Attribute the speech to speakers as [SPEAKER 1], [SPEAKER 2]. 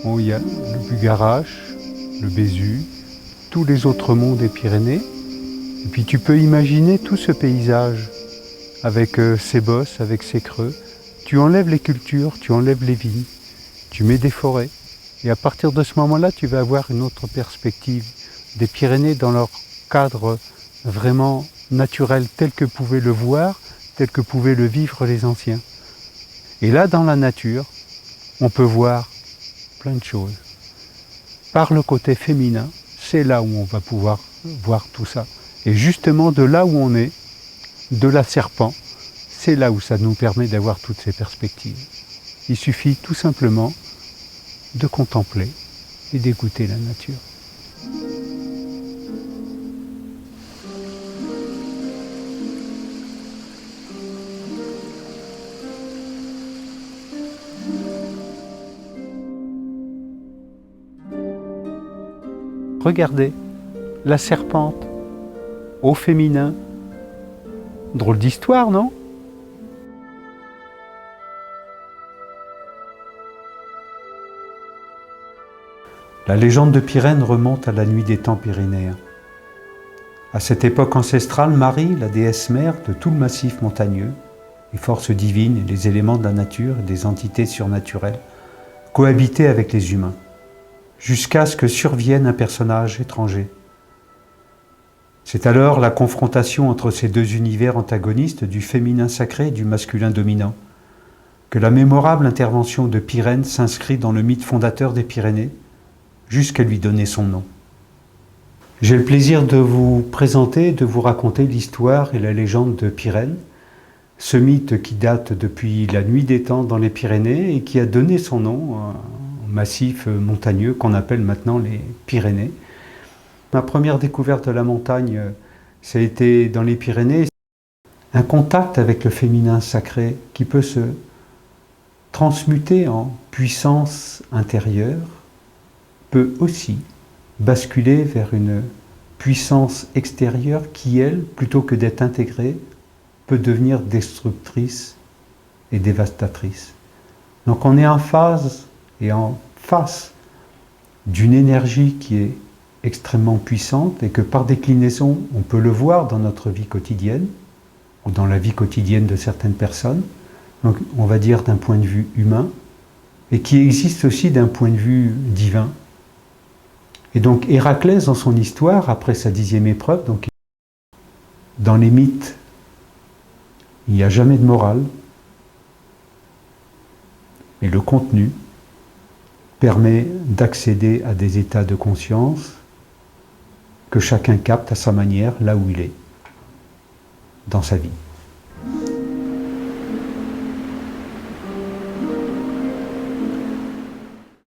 [SPEAKER 1] Bon, il y a le Bugarache, le Bézu, tous les autres monts des Pyrénées. Et puis tu peux imaginer tout ce paysage avec ses bosses, avec ses creux. Tu enlèves les cultures, tu enlèves les vignes, tu mets des forêts. Et à partir de ce moment-là, tu vas avoir une autre perspective des Pyrénées dans leur cadre vraiment naturel tel que pouvaient le voir, tel que pouvaient le vivre les anciens. Et là, dans la nature, on peut voir plein de choses. Par le côté féminin, c'est là où on va pouvoir voir tout ça. Et justement, de là où on est, de la serpent, c'est là où ça nous permet d'avoir toutes ces perspectives. Il suffit tout simplement de contempler et d'écouter la nature. Regardez, la serpente, au féminin. Drôle d'histoire, non ? La légende de Pyrène remonte à la nuit des temps pyrénéens. À cette époque ancestrale, Marie, la déesse mère de tout le massif montagneux, les forces divines et les éléments de la nature et des entités surnaturelles, cohabitaient avec les humains, jusqu'à ce que survienne un personnage étranger. C'est alors la confrontation entre ces deux univers antagonistes du féminin sacré et du masculin dominant, que la mémorable intervention de Pyrène s'inscrit dans le mythe fondateur des Pyrénées, jusqu'à lui donner son nom. J'ai le plaisir de vous présenter, de vous raconter l'histoire et la légende de Pyrène, ce mythe qui date depuis la nuit des temps dans les Pyrénées et qui a donné son nom au massif montagneux qu'on appelle maintenant les Pyrénées. Ma première découverte de la montagne, ça a été dans les Pyrénées. Un contact avec le féminin sacré qui peut se transmuter en puissance intérieure peut aussi basculer vers une puissance extérieure qui, elle, plutôt que d'être intégrée, peut devenir destructrice et dévastatrice. Donc on est en phase et en face d'une énergie qui est extrêmement puissante et que par déclinaison, on peut le voir dans notre vie quotidienne ou dans la vie quotidienne de certaines personnes, donc on va dire d'un point de vue humain, et qui existe aussi d'un point de vue divin. Et donc Héraclès, dans son histoire, après sa 10e épreuve, donc, dans les mythes, il n'y a jamais de morale, mais le contenu permet d'accéder à des états de conscience que chacun capte à sa manière, là où il est, dans sa vie.